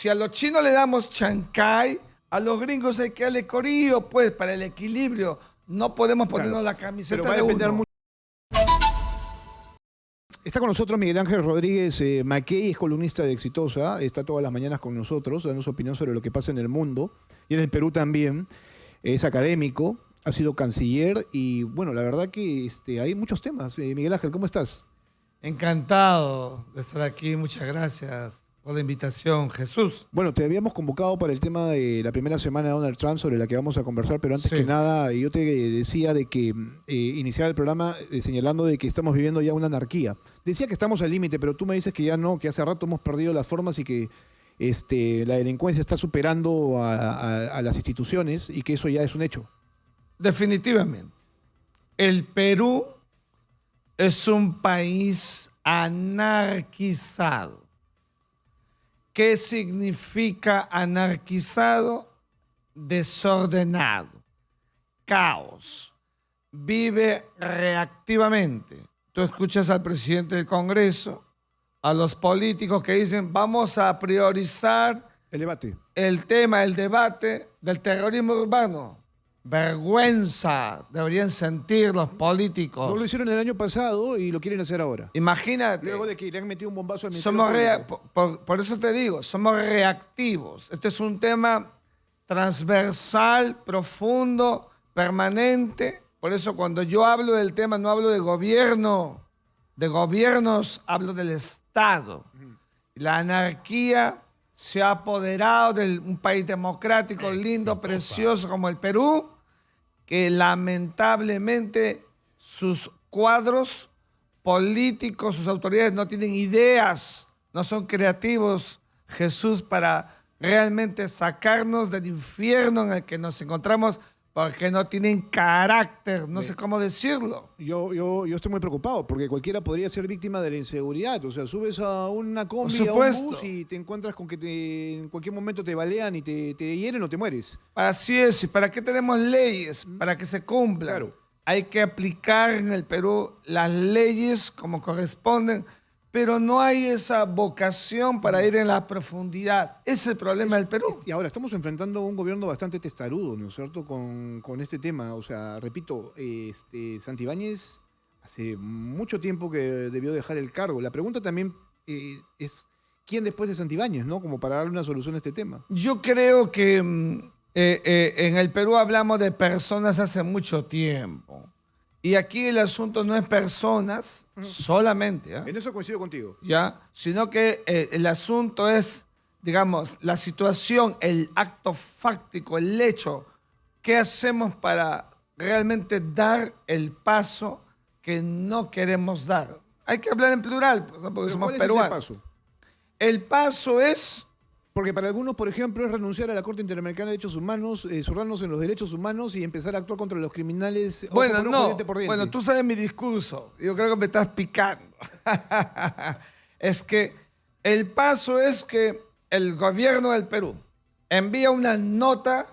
Si a los chinos le damos chancay, a los gringos hay que darle corillo, pues, para el equilibrio. No podemos ponernos la camiseta de uno. Está con nosotros Miguel Ángel Rodríguez Mackey, es columnista de Exitosa, está todas las mañanas con nosotros, dando su opinión sobre lo que pasa en el mundo y en el Perú también. Es académico, ha sido canciller y bueno, la verdad que hay muchos temas. Miguel Ángel, ¿cómo estás? Encantado de estar aquí, muchas gracias por la invitación, Jesús. Bueno, te habíamos convocado para el tema de la primera semana de Donald Trump sobre la que vamos a conversar, pero antes que nada yo te decía de que iniciar el programa señalando de que estamos viviendo ya una anarquía. Decía que estamos al límite, pero tú me dices que ya no, que hace rato hemos perdido las formas y que la delincuencia está superando a las instituciones y que eso ya es un hecho. Definitivamente. El Perú es un país anarquizado. ¿Qué significa anarquizado? Desordenado, caos, vive reactivamente. Tú escuchas al presidente del Congreso, a los políticos que dicen vamos a priorizar el tema, el debate del terrorismo urbano. Vergüenza deberían sentir los políticos. No lo hicieron el año pasado y lo quieren hacer ahora. Imagínate. Luego de que le han metido un bombazo al ministerio. Por eso te digo, somos reactivos. Este es un tema transversal, profundo, permanente. Por eso cuando yo hablo del tema no hablo de gobierno, de gobiernos, hablo del Estado. La anarquía se ha apoderado de un país democrático, lindo, precioso como el Perú, que lamentablemente sus cuadros políticos, sus autoridades no tienen ideas, no son creativos, Jesús, para realmente sacarnos del infierno en el que nos encontramos, porque no tienen carácter, no sé cómo decirlo. Yo estoy muy preocupado porque cualquiera podría ser víctima de la inseguridad. O sea, subes a una combi, a un bus y te encuentras con que en cualquier momento te balean y te hieren o te mueres. Así es. ¿Y para qué tenemos leyes? Para que se cumplan. Claro. Hay que aplicar en el Perú las leyes como corresponden, pero no hay esa vocación para ir en la profundidad. Ese es el problema del Perú. Y ahora estamos enfrentando a un gobierno bastante testarudo, ¿no es cierto?, con este tema. O sea, repito, Santibáñez hace mucho tiempo que debió dejar el cargo. La pregunta también es, ¿quién después de Santibáñez, no? Como para darle una solución a este tema. Yo creo que en el Perú hablamos de personas hace mucho tiempo. Y aquí el asunto no es personas solamente. En eso coincido contigo. Sino que el asunto es, digamos, la situación, el acto fáctico, el hecho. ¿Qué hacemos para realmente dar el paso que no queremos dar? Hay que hablar en plural, porque somos peruanos. ¿Cuál es ese paso? El paso es... Porque para algunos, por ejemplo, es renunciar a la Corte Interamericana de Derechos Humanos, zurrarnos en los derechos humanos y empezar a actuar contra los criminales. Bueno, no. Bueno, tú sabes mi discurso. Yo creo que me estás picando. Es que el paso es que el gobierno del Perú envía una nota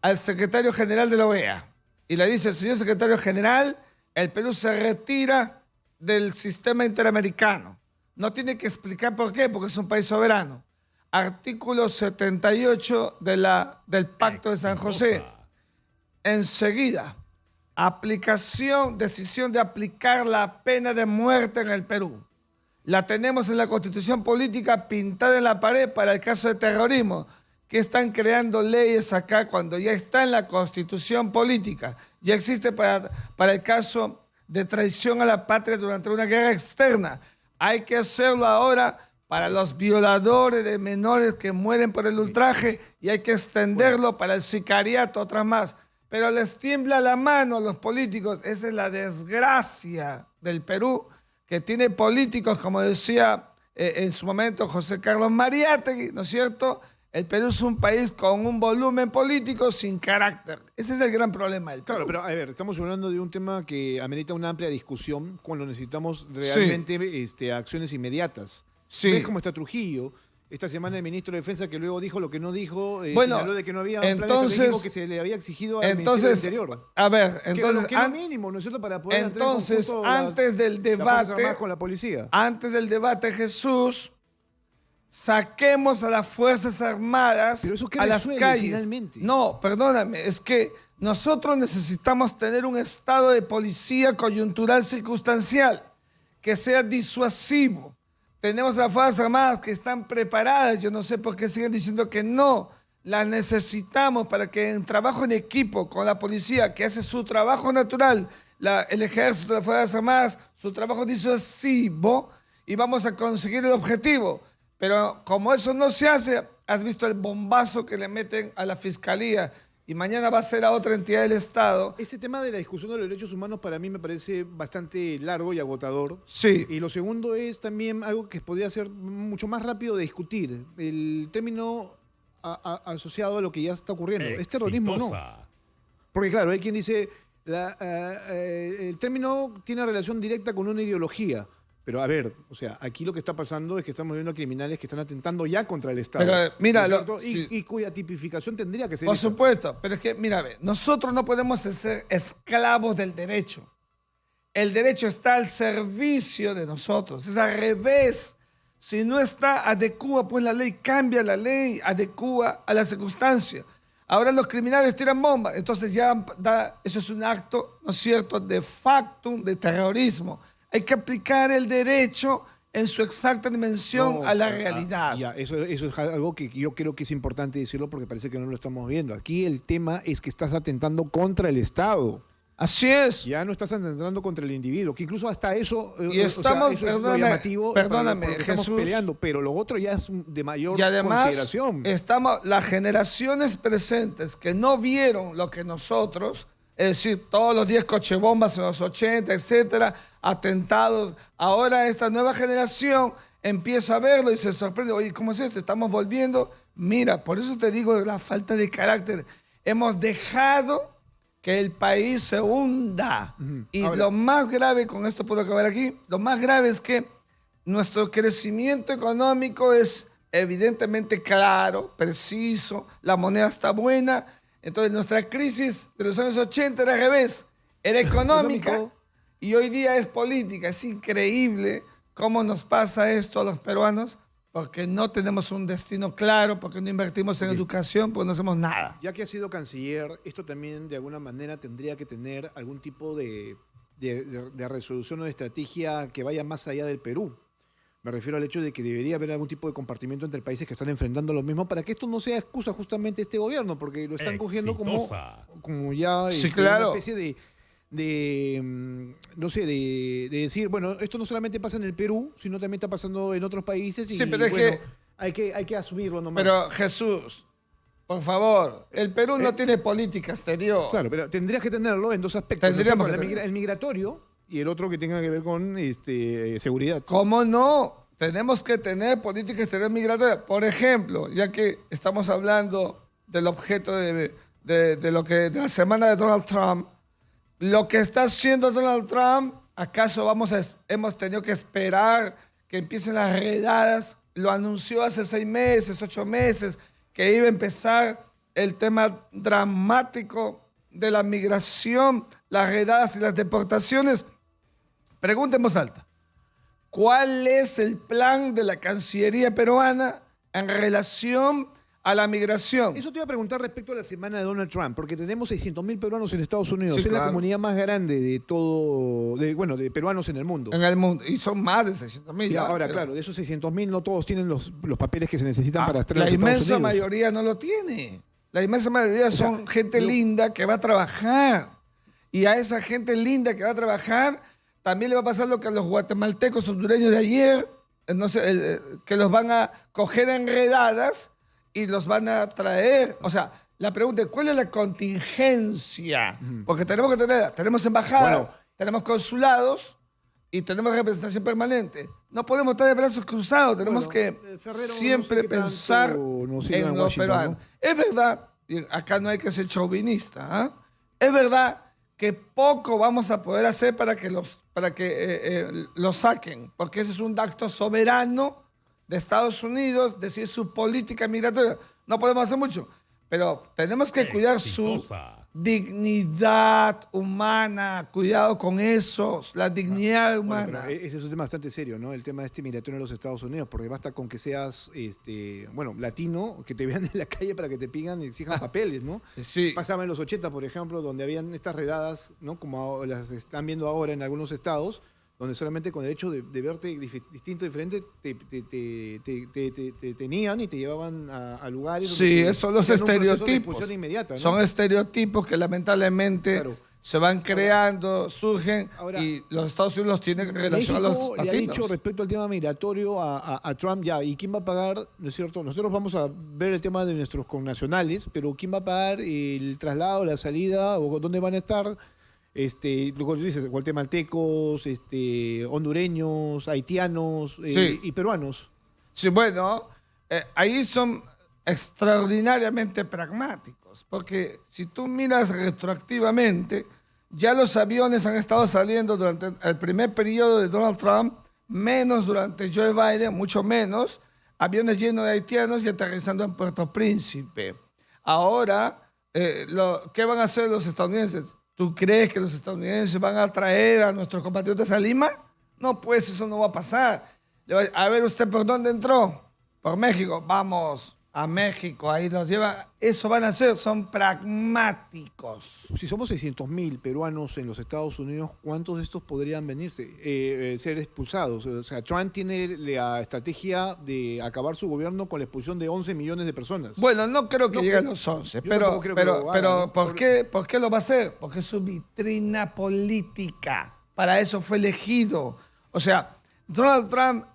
al secretario general de la OEA y le dice, señor secretario general, el Perú se retira del sistema interamericano. No tiene que explicar por qué, porque es un país soberano. Artículo 78 del Pacto de San José. Enseguida, decisión de aplicar la pena de muerte en el Perú. La tenemos en la Constitución Política pintada en la pared para el caso de terrorismo. ¿Qué están creando leyes acá cuando ya está en la Constitución Política? Ya existe para el caso de traición a la patria durante una guerra externa. Hay que hacerlo ahora para los violadores de menores que mueren por el ultraje y hay que extenderlo para el sicariato, otras más. Pero les tiembla la mano a los políticos. Esa es la desgracia del Perú, que tiene políticos, como decía en su momento José Carlos Mariátegui, ¿no es cierto? El Perú es un país con un volumen político sin carácter. Ese es el gran problema del Perú. Claro, pero a ver, estamos hablando de un tema que amerita una amplia discusión cuando necesitamos realmente acciones inmediatas. ¿Ves cómo está Trujillo? Esta semana el ministro de Defensa que luego dijo lo que no dijo, señaló de que no había un plan estratégico que se le había exigido al Ministerio del Interior. A ver, entonces... Que es lo mínimo, ¿no es cierto?, para poder antes del debate... con la policía. Antes del debate, Jesús, saquemos a las Fuerzas Armadas Pero eso, ¿qué a las resuelve calles. finalmente? No, perdóname, es que nosotros necesitamos tener un estado de policía coyuntural circunstancial que sea disuasivo. Tenemos las Fuerzas Armadas que están preparadas, yo no sé por qué siguen diciendo que no. Las necesitamos para que en trabajo en equipo con la policía, que hace su trabajo natural, el ejército, las Fuerzas Armadas, su trabajo disuasivo, y vamos a conseguir el objetivo. Pero como eso no se hace, has visto el bombazo que le meten a la Fiscalía y mañana va a ser a otra entidad del Estado. Ese tema de la discusión de los derechos humanos para mí me parece bastante largo y agotador. Sí. Y lo segundo es también algo que podría ser mucho más rápido de discutir. El término asociado a lo que ya está ocurriendo. Es terrorismo, ¿no? Porque claro, hay quien dice, el término tiene relación directa con una ideología. Pero a ver, o sea, aquí lo que está pasando es que estamos viendo criminales que están atentando ya contra el Estado. Pero mira, ¿no es sí. y cuya tipificación tendría que ser Por esa. supuesto, pero es que, mira, ve, nosotros no podemos ser esclavos del derecho. El derecho está al servicio de nosotros, es al revés. Si no está, adecua pues la ley, cambia la ley, adecua a la circunstancia. Ahora los criminales tiran bombas, entonces ya eso es un acto, ¿no es cierto?, de factum, de terrorismo. Hay que aplicar el derecho en su exacta dimensión a la realidad. Ya, eso es algo que yo creo que es importante decirlo porque parece que no lo estamos viendo. Aquí el tema es que estás atentando contra el Estado. Así es. Ya no estás atentando contra el individuo, que incluso hasta eso, Y estamos, eso es lo llamativo perdóname, porque estamos Jesús, peleando, pero lo otro ya es de mayor y además, consideración. las generaciones presentes que no vieron lo que nosotros, es decir, todos los 10 cochebombas en los 80, etcétera, atentados. Ahora esta nueva generación empieza a verlo y se sorprende. Oye, ¿cómo es esto? Estamos volviendo. Mira, por eso te digo la falta de carácter. Hemos dejado que el país se hunda. Y ahora, lo más grave, con esto puedo acabar aquí, lo más grave es que nuestro crecimiento económico es evidentemente claro, preciso, la moneda está buena. Entonces, nuestra crisis de los años 80 era al revés, era económica y hoy día es política. Es increíble cómo nos pasa esto a los peruanos, porque no tenemos un destino claro, porque no invertimos en educación, porque no hacemos nada. Ya que ha sido canciller, esto también de alguna manera tendría que tener algún tipo de resolución o de estrategia que vaya más allá del Perú. Me refiero al hecho de que debería haber algún tipo de compartimiento entre países que están enfrentando lo mismo para que esto no sea excusa justamente este gobierno, porque lo están cogiendo como ya sí, claro, una especie no sé, de decir, bueno, esto no solamente pasa en el Perú, sino también está pasando en otros países y sí, pero bueno, hay que asumirlo nomás. Pero Jesús, por favor, el Perú no tiene política exterior. Claro, pero tendrías que tenerlo en dos aspectos. Tendríamos el migratorio y el otro que tenga que ver con seguridad. ¿Cómo no? Tenemos que tener política exterior migratoria. Por ejemplo, ya que estamos hablando del objeto de la semana de Donald Trump, lo que está haciendo Donald Trump, ¿acaso hemos tenido que esperar que empiecen las redadas? Lo anunció hace 6 meses, 8 meses, que iba a empezar el tema dramático de la migración, las redadas y las deportaciones. Pregunta en voz alta. ¿Cuál es el plan de la Cancillería peruana en relación a la migración? Eso te iba a preguntar respecto a la semana de Donald Trump, porque tenemos 600.000 peruanos en Estados Unidos. Sí, es claro, la comunidad más grande de todo, de peruanos en el mundo. En el mundo. Y son más de 600.000. Ahora, claro, de esos 600.000 no todos tienen los papeles que se necesitan para estar en los Estados Unidos. La inmensa mayoría no lo tiene. La inmensa mayoría son gente linda que va a trabajar. Y a esa gente linda que va a trabajar también le va a pasar lo que a los guatemaltecos hondureños de ayer, no sé, que los van a coger enredadas y los van a traer. O sea, la pregunta es, ¿cuál es la contingencia? Porque tenemos embajadas, tenemos consulados y tenemos representación permanente. No podemos estar de brazos cruzados, tenemos que siempre pensar en los peruanos. ¿No? Es verdad, y acá no hay que ser chauvinista, es verdad que poco vamos a poder hacer para que los saquen, porque ese es un acto soberano de Estados Unidos, decir su política migratoria. No podemos hacer mucho, pero tenemos que cuidar su dignidad humana, cuidado con eso, la dignidad humana. Bueno, ese es un tema bastante serio, ¿no? El tema migratorio en los Estados Unidos, porque basta con que seas, latino, que te vean en la calle para que te pidan y exijan papeles, ¿no? Sí. Pasaba en los 80, por ejemplo, donde habían estas redadas, ¿no? Como las están viendo ahora en algunos estados, donde solamente con el hecho de verte distinto, diferente, te tenían y te llevaban a lugares. Sí, esos son los estereotipos. Inmediata, ¿no? Son estereotipos que lamentablemente se van creando, surgen, ahora, y los Estados Unidos tienen relación a los latinos. Le ha dicho respecto al tema migratorio a Trump, ya, ¿y quién va a pagar? ¿No es cierto? Nosotros vamos a ver el tema de nuestros connacionales, pero ¿quién va a pagar el traslado, la salida, o dónde van a estar? Lo que dices, guatemaltecos, hondureños, haitianos y peruanos. Sí, bueno, ahí son extraordinariamente pragmáticos, porque si tú miras retroactivamente, ya los aviones han estado saliendo durante el primer periodo de Donald Trump, menos durante Joe Biden, mucho menos, aviones llenos de haitianos y aterrizando en Puerto Príncipe. Ahora, ¿qué van a hacer los estadounidenses? ¿Tú crees que los estadounidenses van a traer a nuestros compatriotas a Lima? No, pues eso no va a pasar. A ver, ¿usted por dónde entró? Por México. Vamos a México, ahí nos lleva. Eso van a hacer, son pragmáticos. Si somos 600.000 peruanos en los Estados Unidos, ¿cuántos de estos podrían venirse, ser expulsados? O sea, Trump tiene la estrategia de acabar su gobierno con la expulsión de 11 millones de personas. Bueno, no creo que llegue a los 11, pero ¿por qué lo va a hacer? Porque es su vitrina política. Para eso fue elegido. O sea, Donald Trump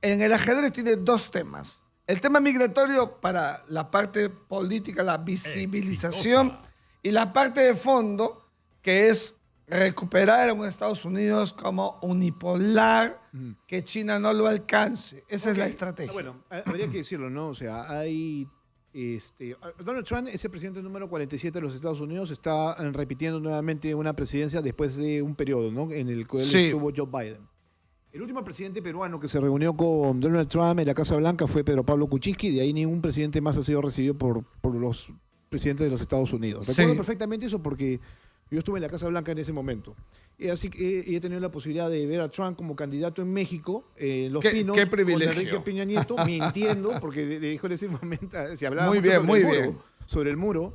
en el ajedrez tiene dos temas. El tema migratorio para la parte política, la visibilización, y la parte de fondo, que es recuperar a un Estados Unidos como unipolar, que China no lo alcance. Esa es la estrategia. Bueno, habría que decirlo, ¿no? O sea, Donald Trump es el presidente número 47 de los Estados Unidos, está repitiendo nuevamente una presidencia después de un periodo, ¿no? En el cual estuvo Joe Biden. El último presidente peruano que se reunió con Donald Trump en la Casa Blanca fue Pedro Pablo Kuczynski, de ahí ningún presidente más ha sido recibido por los presidentes de los Estados Unidos. Recuerdo perfectamente eso porque yo estuve en la Casa Blanca en ese momento. Y así que he tenido la posibilidad de ver a Trump como candidato en México, en Los Pinos, qué privilegio. con Enrique Peña Nieto, mintiendo, porque dijo en ese momento, se hablaba sobre el muro,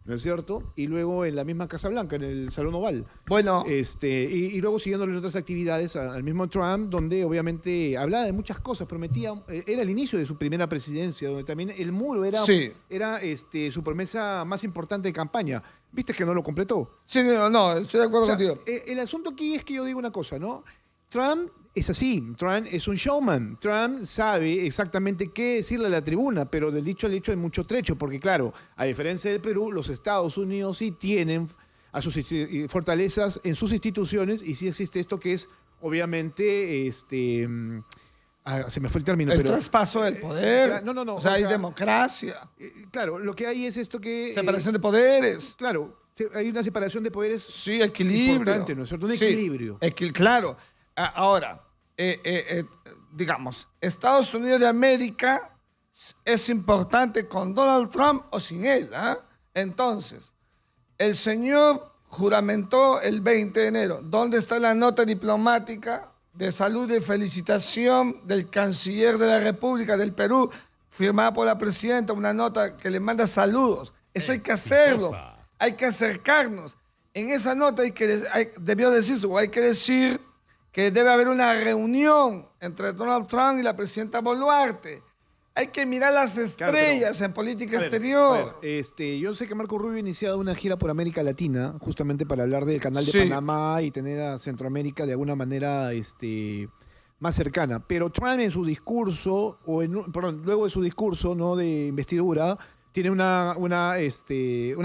¿no es cierto? Y luego en la misma Casa Blanca, en el Salón Oval. Bueno. Y luego siguiéndole en otras actividades al mismo Trump, donde obviamente hablaba de muchas cosas, prometía, era el inicio de su primera presidencia, donde también el muro era su promesa más importante de campaña. ¿Viste que no lo completó? Sí, no, estoy de acuerdo contigo. El asunto aquí es que yo digo una cosa, ¿no? Trump es así, Trump es un showman, Trump sabe exactamente qué decirle a la tribuna, pero del dicho al hecho hay mucho trecho, porque claro, a diferencia del Perú, los Estados Unidos sí tienen a sus fortalezas en sus instituciones y sí existe esto que es, obviamente, se me fue el término. El traspaso del poder. No. O sea, hay democracia. Claro, lo que hay es esto que... separación de poderes. Claro, hay una separación de poderes. Sí, equilibrio. Importante, ¿no es cierto? Un equilibrio. Claro. Ahora, digamos, Estados Unidos de América es importante con Donald Trump o sin él. Entonces, el señor juramentó el 20 de enero. ¿Dónde está la nota diplomática de salud y felicitación del canciller de la República del Perú, firmada por la presidenta, una nota que le manda saludos? Eso hay que hacerlo, hay que acercarnos. En esa nota debió decirse, o hay que decir que debe haber una reunión entre Donald Trump y la presidenta Boluarte. Hay que mirar las estrellas en política exterior. Yo sé que Marco Rubio ha iniciado una gira por América Latina, justamente para hablar del canal de Panamá y tener a Centroamérica de alguna manera más cercana. Pero Trump en su discurso, luego de su discurso, ¿no?, de investidura, tiene una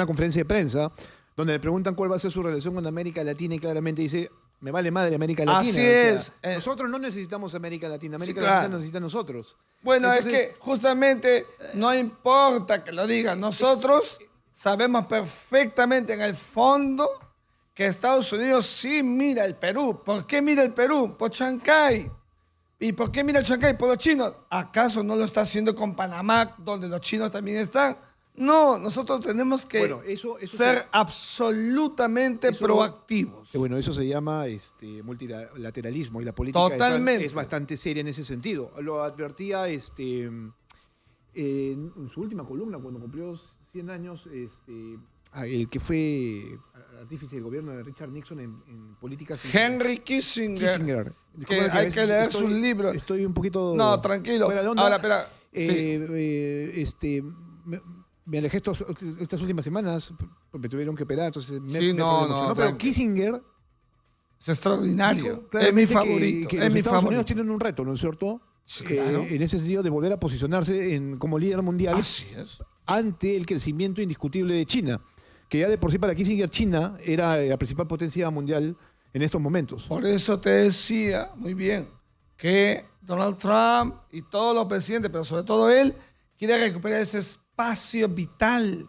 conferencia de prensa donde le preguntan cuál va a ser su relación con América Latina y claramente dice: me vale madre América Latina. Así es. Nosotros no necesitamos América Latina. América Latina necesita a nosotros. Bueno, entonces, es que justamente no importa que lo digan. Nosotros sabemos perfectamente en el fondo que Estados Unidos sí mira el Perú. ¿Por qué mira el Perú? Por Chancay. ¿Y por qué mira Chancay? Por los chinos. ¿Acaso no lo está haciendo con Panamá, donde los chinos también están? No, nosotros tenemos que Bueno, ser absolutamente proactivos. Bueno, eso se llama multilateralismo y la política de Trump Totalmente. es bastante seria en ese sentido. Lo advertía en su última columna, cuando cumplió 100 años, el que fue artífice del gobierno de Richard Nixon en políticas... Henry Kissinger. Que hay que leer sus libros. Estoy un poquito... No, tranquilo. Fuera de onda. Ahora, espera. Me alejé estas últimas semanas, me tuvieron que operar, entonces no, pero Kissinger es extraordinario. dijo Es mi claramente favorito. que es los mi Estados favorito. Unidos tienen un reto, ¿no es cierto? Sí, claro. En ese sentido de volver a posicionarse como líder mundial Así es. ante el crecimiento indiscutible de China, que ya de por sí para Kissinger China era la principal potencia mundial en estos momentos. Por eso te decía, muy bien, que Donald Trump y todos los presidentes, pero sobre todo él, quiere recuperar ese espacio vital.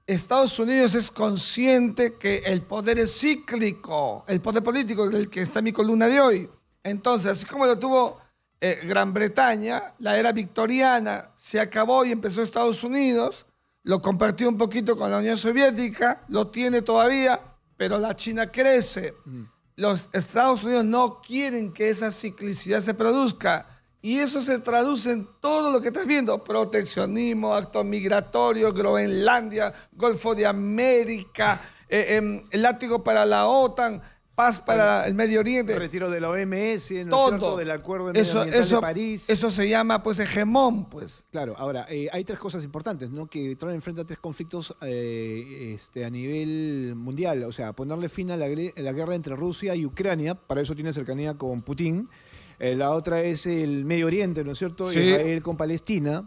Estados Unidos es consciente que el poder es cíclico, el poder político del que está en mi columna de hoy. Entonces, así como lo tuvo Gran Bretaña, la era victoriana se acabó y empezó Estados Unidos, lo compartió un poquito con la Unión Soviética, lo tiene todavía, pero la China crece. Los Estados Unidos no quieren que esa ciclicidad se produzca. Y eso se traduce en todo lo que estás viendo. Proteccionismo, actos migratorios, Groenlandia, Golfo de América, el látigo para la OTAN, paz para el Medio Oriente. Retiro de la OMS, ¿no es Todo. cierto? Del Acuerdo Medioambiental de París. Eso se llama, pues, hegemón, pues. Claro, ahora, hay tres cosas importantes, ¿no? Que Trump enfrenta tres conflictos a nivel mundial. O sea, ponerle fin a la guerra entre Rusia y Ucrania, para eso tiene cercanía con Putin. La otra es el Medio Oriente, ¿no es cierto? Sí. Israel con Palestina,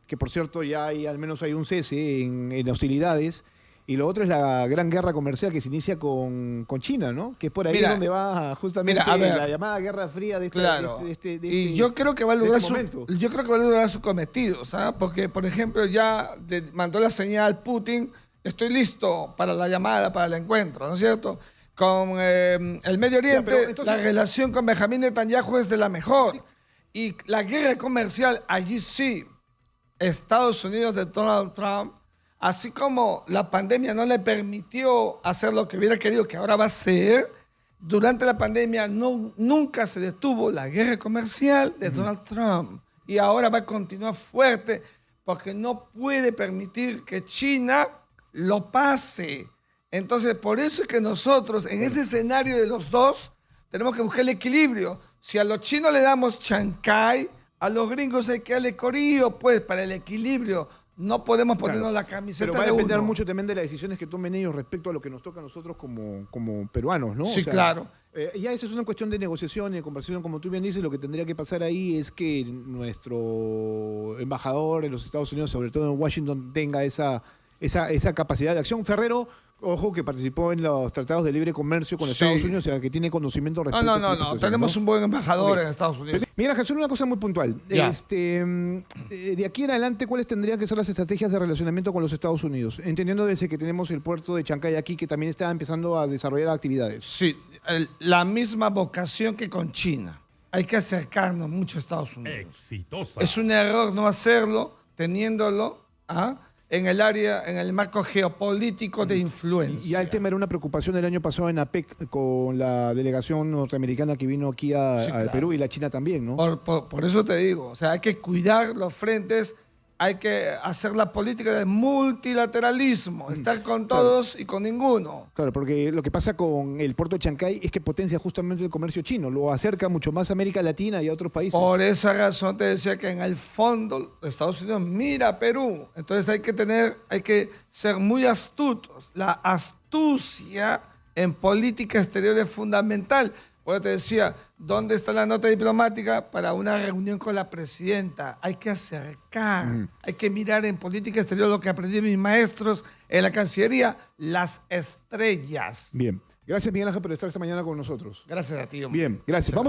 que por cierto ya al menos hay un cese en hostilidades. Y lo otro es la gran guerra comercial que se inicia con China, ¿no? Que es por ahí donde va justamente la llamada Guerra Fría de este y yo creo que va a lograr momento. Yo creo que va a lograr su cometido, ¿sabes? Porque, por ejemplo, ya mandó la señal Putin, estoy listo para la llamada, para el encuentro, ¿no es cierto? Con el Medio Oriente, pero entonces, la relación con Benjamín Netanyahu es de la mejor. Y la guerra comercial, allí sí, Estados Unidos de Donald Trump, así como la pandemia no le permitió hacer lo que hubiera querido que ahora va a hacer, durante la pandemia nunca se detuvo la guerra comercial de Donald Trump. Y ahora va a continuar fuerte porque no puede permitir que China lo pase. Entonces, por eso es que nosotros, en ese escenario de los dos, tenemos que buscar el equilibrio. Si a los chinos le damos chancay, a los gringos hay que darle corillo, pues, para el equilibrio. No podemos ponernos la camiseta pero va a de depender uno. mucho también de las decisiones que tomen ellos respecto a lo que nos toca a nosotros como peruanos, ¿no? Sí, o sea, claro. Ya esa es una cuestión de negociación y de conversación, como tú bien dices. Lo que tendría que pasar ahí es que nuestro embajador en los Estados Unidos, sobre todo en Washington, tenga esa capacidad de acción. Ferrero, ojo, que participó en los tratados de libre comercio con Estados Unidos, o sea, que tiene conocimiento respecto a estas cosas, tenemos un buen embajador en Estados Unidos. Mira, Jesús, una cosa muy puntual. Ya. De aquí en adelante, ¿cuáles tendrían que ser las estrategias de relacionamiento con los Estados Unidos? Entendiendo desde que tenemos el puerto de Chancay aquí, que también está empezando a desarrollar actividades. Sí, la misma vocación que con China. Hay que acercarnos mucho a Estados Unidos. Exitosa. Es un error no hacerlo, teniéndolo en el marco geopolítico de influencia. Y ya el tema era una preocupación el año pasado en APEC con la delegación norteamericana que vino aquí al Perú y la China también, ¿no? Por eso te digo, o sea, hay que cuidar los frentes, hay que hacer la política del multilateralismo, estar con todos y con ninguno. Claro, porque lo que pasa con el puerto de Chancay es que potencia justamente el comercio chino, lo acerca mucho más a América Latina y a otros países. Por esa razón te decía que en el fondo Estados Unidos mira a Perú. Entonces hay que ser muy astutos. La astucia en política exterior es fundamental. Por eso te decía, ¿dónde está la nota diplomática para una reunión con la presidenta? Hay que acercar, hay que mirar en política exterior lo que aprendí mis maestros en la Cancillería, las estrellas. Bien. Gracias, Miguel Ángel, por estar esta mañana con nosotros. Gracias a ti, hombre. Bien, gracias. Vamos